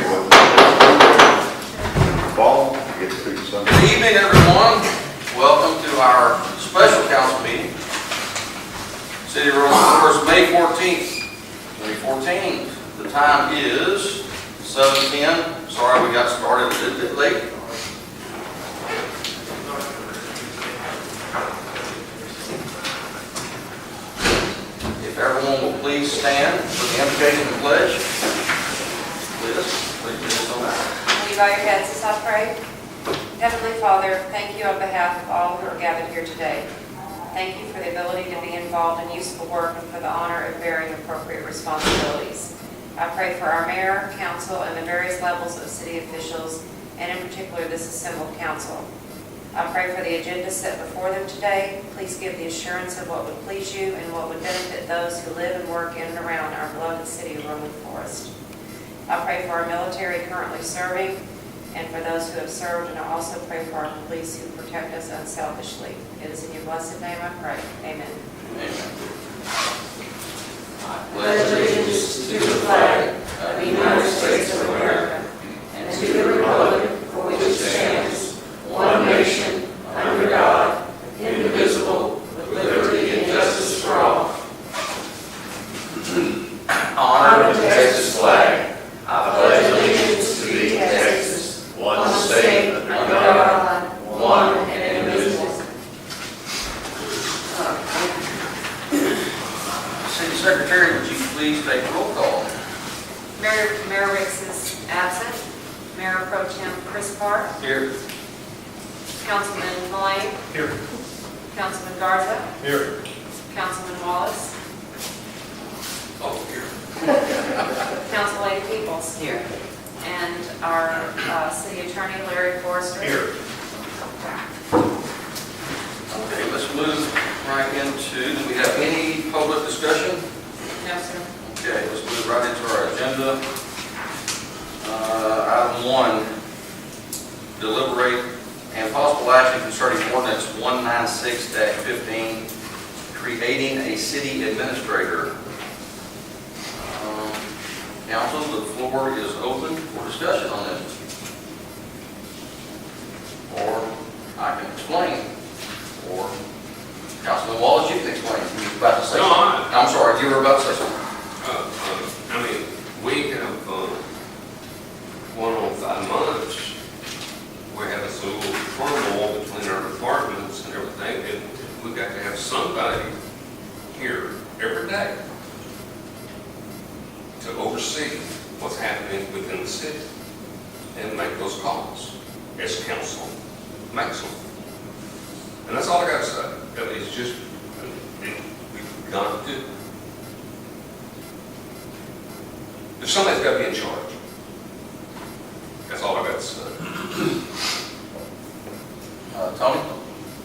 carried with fall, get to Sunday. Good evening, everyone. Welcome to our special council meeting. City Rural Orders, May 14th, 2014. The time is 7:10. Sorry we got started a little bit late. If everyone will please stand for the invocation and pledge. Please do this on that. Will you bow your heads as I pray? Heavenly Father, thank you on behalf of all who are gathered here today. Thank you for the ability to be involved in useful work and for the honor of bearing appropriate responsibilities. I pray for our mayor, council, and the various levels of city officials, and in particular this assembled council. I pray for the agenda set before them today. Please give the assurance of what would please you and what would benefit those who live and work in and around our beloved city of Rolling Forest. I pray for our military currently serving and for those who have served, and I also pray for our police who protect us unselfishly. It is in your blessed name I pray. Amen. Amen. I pledge allegiance to the flag of the United States of America and to the republic for which it stands, one nation, under God, indivisible, with liberty and justice for all. Honor the Texas flag. I pledge allegiance to thee, Texas, one state, under God, one and indivisible. City Secretary, would you please take roll call? Mayor Ricks is absent. Mayor Pro Tem Chris Park. Here. Councilman Mullane. Here. Councilman Garza. Here. Councilman Wallace. Oh, here. Council Lady Peoples. Here. And our city attorney, Larry Forrester. Here. Okay, let's move right into, do we have any public discussion? No, sir. Okay, let's move right into our agenda. Item 1, deliberate and possible action concerning ordinance 196-15, creating a city administrator. Council, the floor is open for discussion on this. Or I can explain. Or Councilman Wallace, you can explain. You were about to say No, something. I'm sorry, you were about to say something. I mean, we have, going on 5 months, we have this little turmoil between our departments and everything, and we've got to have somebody here every day to oversee what's happening within the city and make those calls as council makes them. And that's all I got to say. I mean, it's just, we've got to do. If somebody's got to be in charge, that's all I got to say. Tony?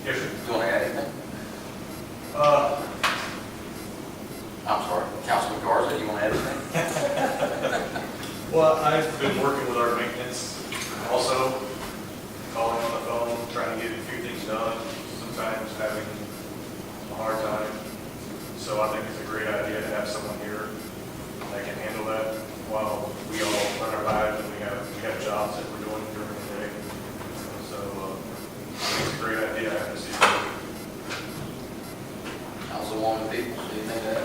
Yes, sir. Do you want to add anything? I'm sorry, Councilman Garza, you want to add anything? Well, I've been working with our maintenance, also calling on the phone, trying to get a few things done, sometimes having a hard time. So I think it's a great idea to have someone here that can handle that while we all run our lives and we have jobs that we're doing during the day. So I think it's a great idea to have this evening. Councilwoman Peoples, do you think that?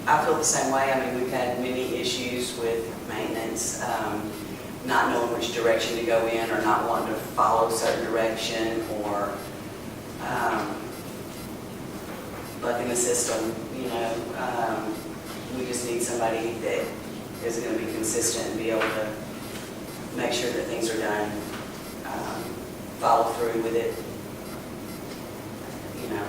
I feel the same way. I mean, we've had many issues with maintenance, not knowing which direction to go in or not wanting to follow a certain direction or bucking the system, you know. We just need somebody that is going to be consistent and be able to make sure that things are done, follow through with it, you know.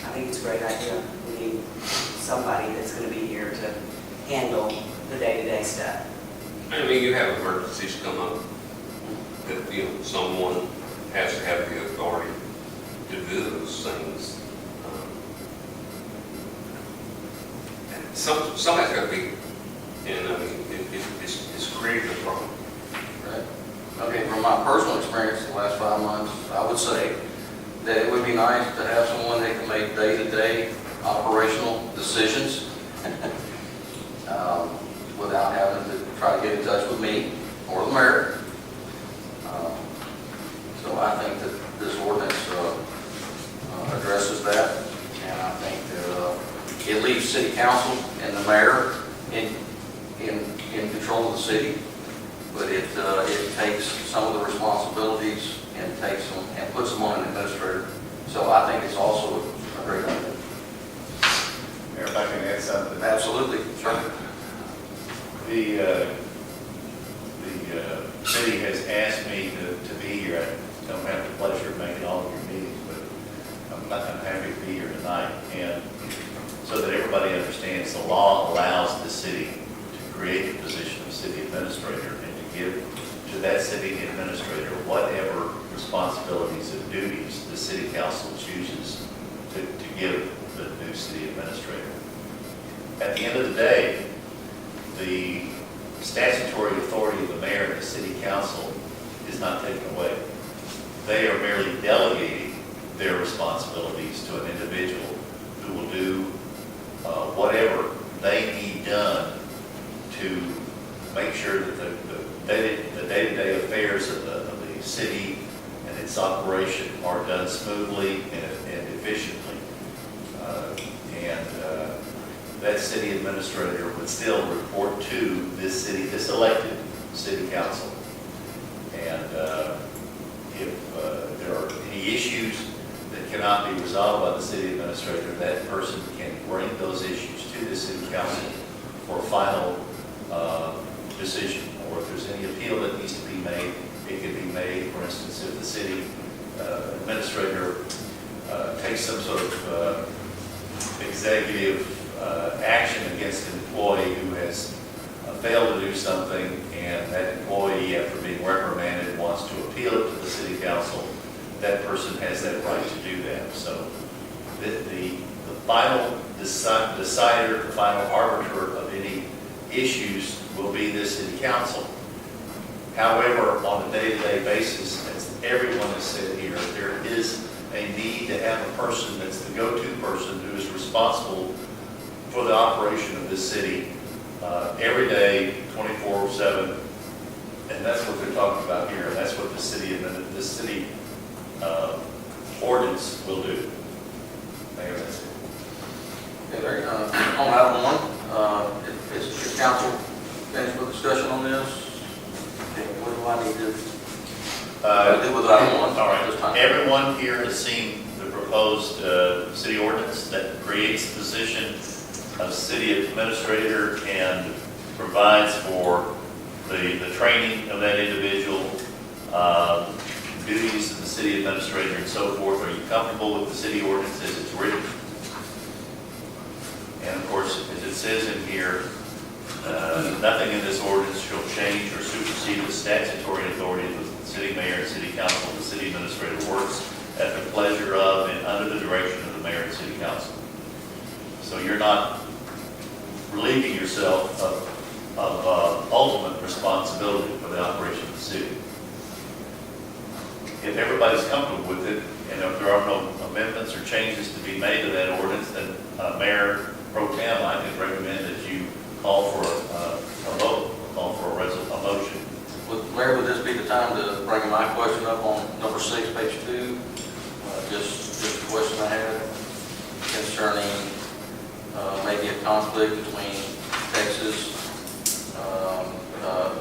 I think it's a great idea. We need somebody that's going to be here to handle the day-to-day stuff. I mean, you have emergencies come up that, you know, someone has to have the authority to do those things. Somebody's got to be, and I mean, it's created a problem. Right. Okay, from my personal experience the last 5 months, I would say that it would be nice to have someone that can make day-to-day operational decisions. or the mayor. So I think that this ordinance addresses that, and I think that it leaves city council and the mayor in control of the city, but it takes some of the responsibilities and takes them and puts them on an administrator. So I think it's also a great idea. Mayor, if I can add something. Absolutely, sure. The city has asked me to be here. I don't have the pleasure of making all of your meetings, but I'm happy to be here tonight. And so that everybody understands, the law allows the city to create the position of city administrator and to give to that city administrator whatever responsibilities and duties the city council chooses to give the new city administrator. At the end of the day, the statutory authority of the mayor and the city council is not taken away. They are merely delegating their responsibilities to an individual who will do whatever they need done to make sure that the day-to-day affairs of the city and its operation are done smoothly and efficiently. That city administrator would still report to this elected city council. And if there are any issues that cannot be resolved by the city administrator, that person can bring those issues to the city council for final decision. Or if there's any appeal that needs to be made, it can be made. For instance, if the city administrator takes some sort of executive action against an employee who has failed to do something, and that employee, after being reprimanded, wants to appeal it to the city council, that person has that right to do that. So the final decider, the final arbiter of any issues will be the city council. However, on a day-to-day basis, as everyone has said here, there is a need to have a person that's the go-to person who is responsible for the operation of this city every day, 24/7, and that's what they're talking about here. And that's what the city ordinance will do. Mayor, that's it. Okay, very, on item one, is council finished with discussion on this? Okay, what do I need to do with item one? All right, This time? everyone here has seen the proposed city ordinance that creates the position of city administrator and provides for the training of that individual, duties of the city administrator and so forth. Are you comfortable with the city ordinance as it's written? And of course, as it says in here, nothing in this ordinance shall change or supersede the statutory authority of the city mayor and city council. The city administrator works at the pleasure of and under the direction of the mayor and city council. So you're not relieving yourself of ultimate responsibility for the operation of the city. If everybody's comfortable with it, and if there are no amendments or changes to be made to that ordinance, then Mayor Pro Tem, I can recommend that you call for a vote, call for a motion. Mayor, would this be the time to bring my question up on number 6, page 2? Just a question I had concerning maybe a conflict between Texas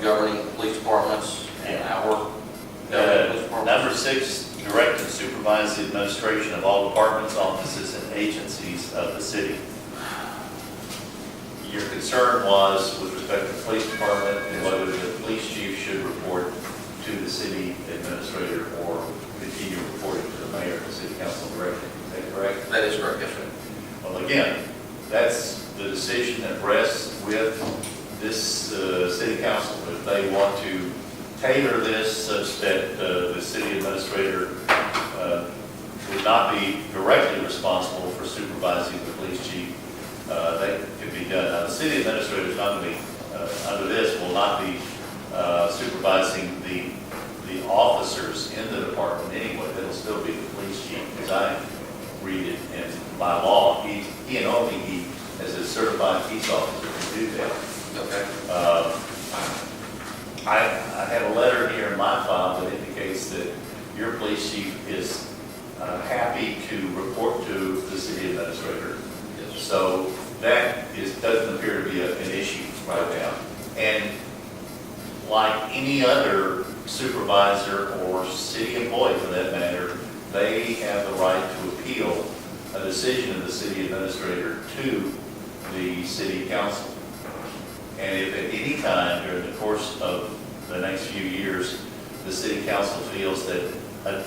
governing police departments and our police departments. Number 6, direct and supervise the administration of all departments, offices, and agencies of the city. Your concern was with respect to the police department and whether the police chief should report to the city administrator or continue reporting to the mayor and city council directly. Is that correct? That is correct, yes, sir. Well, again, that's the decision that rests with this city council. If they want to tailor this such that the city administrator would not be directly responsible for supervising the police chief, that could be done. Now, the city administrator is not going to be, under this, will not be supervising the officers in the department anyway. That'll still be the police chief, as I read it. And by law, he and only he, as a certified peace officer, can do that. Okay. I your police chief is happy to report to the city administrator. So that doesn't appear to be an issue right now. And like any other supervisor or city employee for that matter, they have the right to appeal a decision of the city administrator to the city council. And if at any time during the course of the next few years, the city council feels that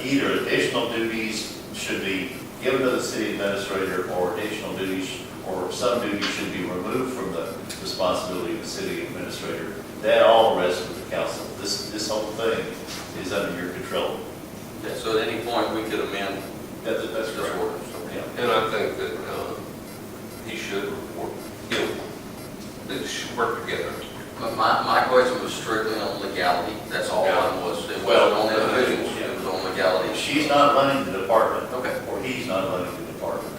either additional duties should be given to the city administrator or additional duties or some duties should be removed from the responsibility of the city administrator, that all rests with the council. This whole thing is under your control. Okay, so at any point, we could amend That's this correct. ordinance. Yeah. And I think that he should report, they should work together. But my question was strictly on legality, that's all Yeah. mine was. It Well, wasn't on individuals, it was on legality. She's not running the department. Okay. Or he's not running the department.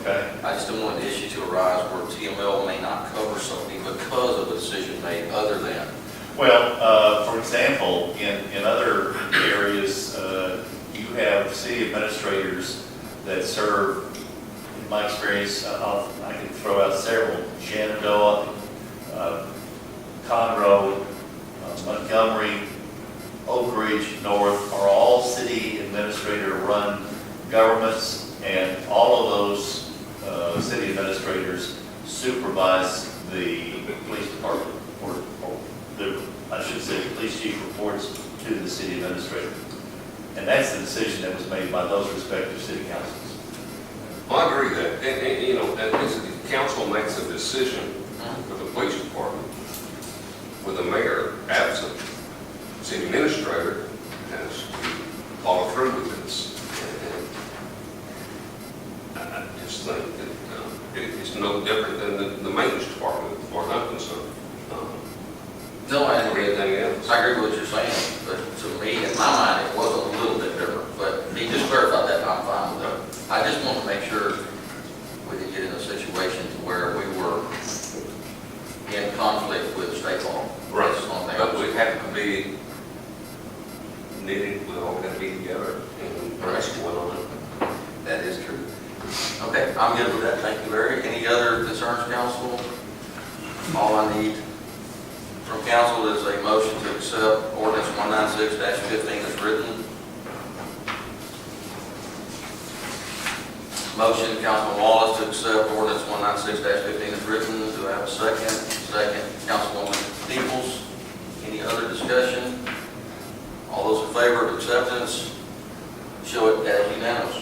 Okay? I just don't want the issue to arise where TML may not cover something because of a decision made other than. Well, for example, in other areas, you have city administrators that serve, in my experience, I can throw out several, Shenandoah, Conroe, Montgomery, Oak Ridge North are all city administrator-run governments, and all of those city administrators supervise the police department, or I should say, the police chief reports to the city administrator. And that's the decision that was made by those respective city councils. Well, I agree that, and the council makes a decision for the police department with the mayor absent. City administrator has to follow through with this. And I just think that it's no different than the maintenance department, as far as I'm concerned. No, I agree. Everything else. I agree with what you're saying, but to me, in my mind, it was a little bit different, but he just clarified that, and I'm fine with that. I just want to make sure we didn't get in a situation to where we were in conflict with state law. That's the only thing. But we have to be knitted, we all got to be together, and that's going on. That is true. Okay, I'm good with that, thank you, Larry. Any other concerns, council? All I need from council is a motion to accept ordinance 196-15 as written. Motion, Councilman Wallace, to accept ordinance 196-15 as written. Do I have a second? Second, Councilwoman Peoples. Any other discussion? All those in favor of acceptance, show it as unanimous.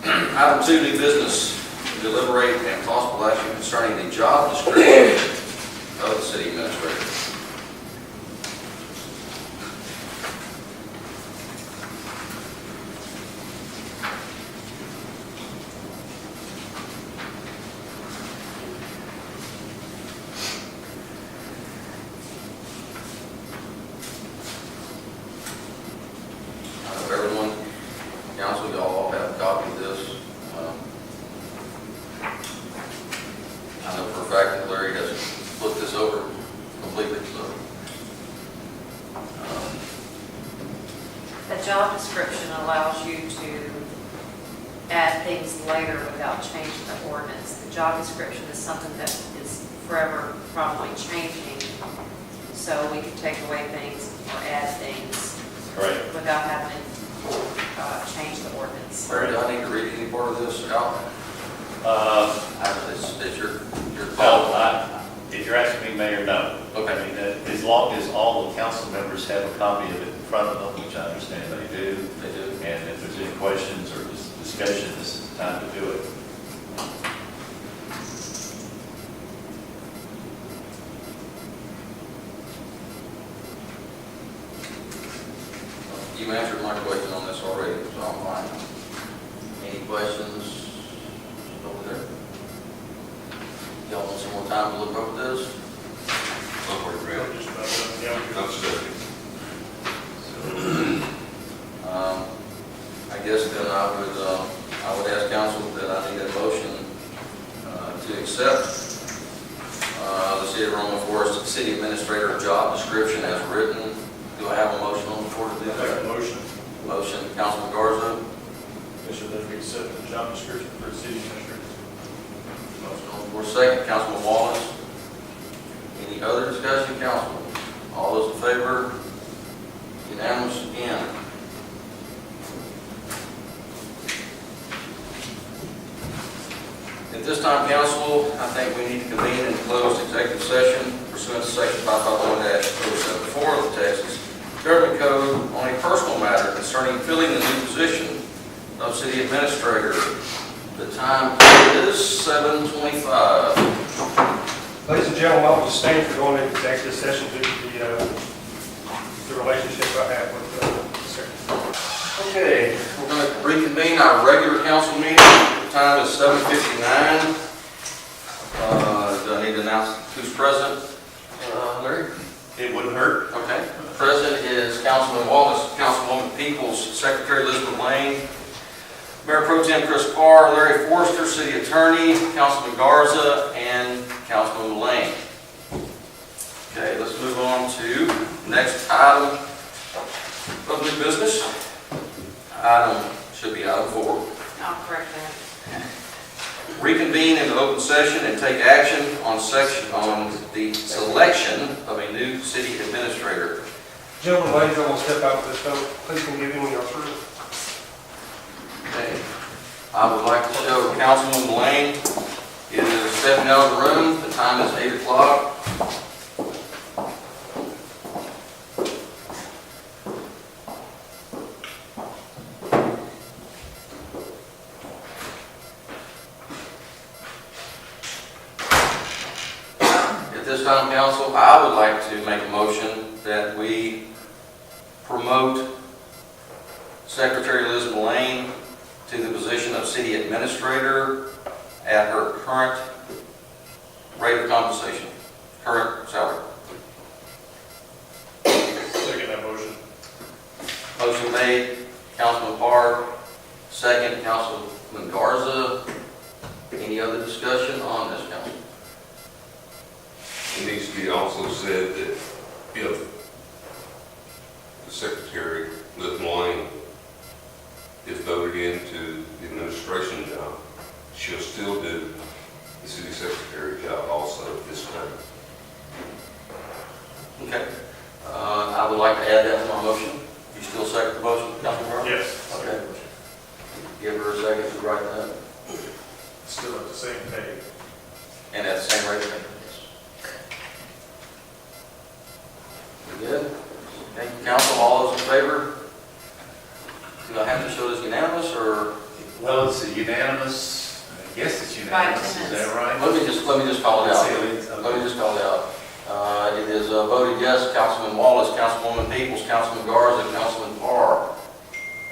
Item 2, new business, deliberate and possible action concerning the job description of the city administrator. Everyone, council, y'all have a copy of this. I know for a fact that Larry has looked this over completely, so. The job description allows you to add things later without changing the ordinance. The job description is something that is forever probably changing, so we can take away things or add things Correct. without having to change the ordinance. Larry, do I need to read any part of this out? It's your Well, call. if you're asking me, Mayor, no. Okay. I mean, as long as all the council members have a copy of it in front of them, which I understand they do, They do. and if there's any questions or discussion, this is the time to do it. You answered my question on this already, so I'm fine. Any questions over there? Y'all want some more time to look over this? I'm pretty real. Just about done, yeah. Absolutely. I guess then I would ask council that I need a motion to accept the city on the floor is the city administrator job description as written. Do I have a motion on the floor to do Make a that? motion, Motion, Councilman Garza. Commissioner, that we accept the job description for the city administrator. Motion on the floor, second, Councilman Wallace. Any other discussion, council? All those in favor? Unanimous again. At this time, council, I think we need to convene in closed executive session pursuant to section 551-074 of the Texas Government Code on a personal matter concerning filling the new position of city administrator. The time is 7:25. Ladies and gentlemen, I will just stand for going into executive session due to the relationship I have with the secretary. Okay, we're going to reconvene our regular council meeting. The time is 7:59. Do I need to announce who's present? Larry? It wouldn't hurt. Okay. Present is Councilman Wallace, Councilwoman Peoples, Secretary Elizabeth Lane, Mayor Pro Tem Chris Parr, Larry Forrester, City Attorney, Councilman Garza, and Councilman Lane. Okay, let's move on to next item of new business. Item should be item 4. I'll correct that. Reconvene into open session and take action on the selection of a new city administrator. Gentlemen, ladies, I will step out of this vote. Please can give me when you're through. Okay. I would like to show Councilman Lane is stepping out of the room. The time is 8 o'clock. At this time, council, I would like to make a motion that we promote Secretary Elizabeth Lane to the position of city administrator at her current rate of compensation, current salary. Second that motion. Motion made, Councilman Parr, second, Councilman Garza. Any other discussion on this, council? It needs to be also said that if the secretary, Liz Lane, is voted into the administration job, she'll still do the city secretary job also at this time. Okay. I would like to add that to my motion. You still second the motion, Councilman Garza? Yes. Okay. Give her a second to write that. Still at the same pay. And at the same rate? We good? Thank you, council. All those in favor? Do I have to show this unanimous, or? Well, it's a unanimous, I guess it's unanimous, is that right? Let me just call it out. Let me just call it out. It is voted yes, Councilman Wallace, Councilwoman Peoples, Councilman Garza, Councilman Parr.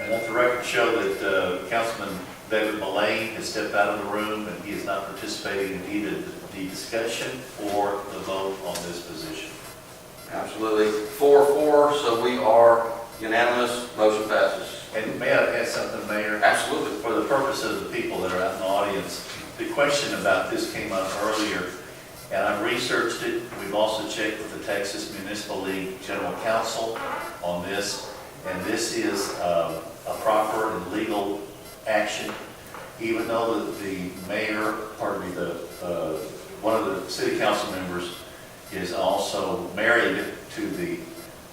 And let the record show that Councilman David Mullane has stepped out of the room and he is not participating in either the discussion or the vote on this position. Absolutely. 4-4, so we are unanimous. Motion passes. And may I add something, Mayor? Absolutely. For the purpose of the people that are out in the audience, the question about this came up earlier, and I researched it. We've also checked with the Texas Municipal League General Counsel on this, and this is a proper and legal action, even though the mayor, one of the city council members is also married to the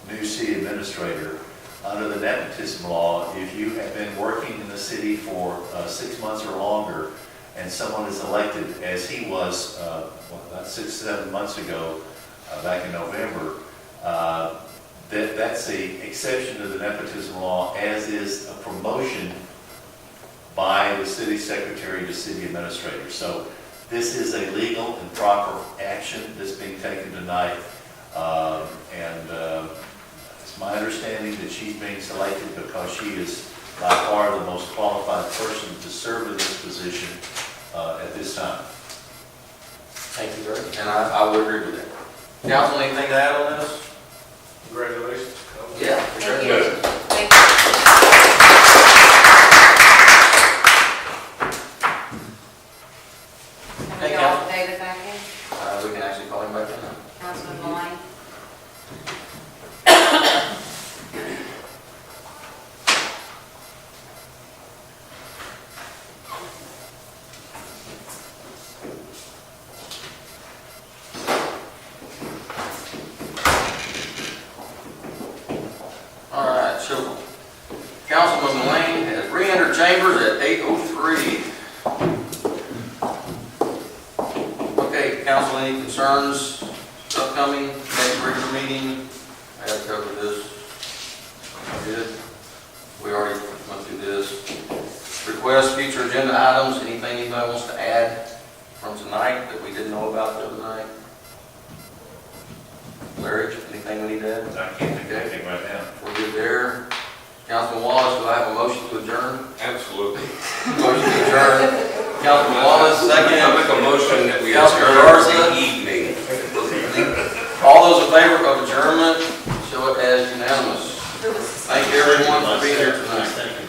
new city administrator. Under the nepotism law, if you have been working in the city for 6 months or longer, and someone is elected, as he was about 6-7 months ago, back in November, that's the exception to the nepotism law, as is a promotion by the city secretary to city administrator. So this is a legal and proper action that's being taken tonight, and it's my understanding that she's being selected because she is by far the most qualified person to serve in this position at this time. Thank you, Greg. And I would agree with that. Council, anything to add on this? Congratulations. Yeah. Thank you. Congratulations. Thank you. Can we Thank call you. David back in? We can actually call him back in now. 8:03. Okay, council, any concerns, upcoming, next regular meeting? I have covered this. Good. We already went through this. Request future agenda items, anything anybody wants to add from tonight that we didn't know about the other night? Larry, anything we need to add? I can't think of anything right now. We're good there. Councilman Wallace, do I have a motion to adjourn? Absolutely. Motion to adjourn. Councilman Wallace, I second. make a motion that we Councilman adjourn Garza. the evening. All those in favor of adjournment, show it as unanimous. Thank you everyone for being here tonight. Thank you.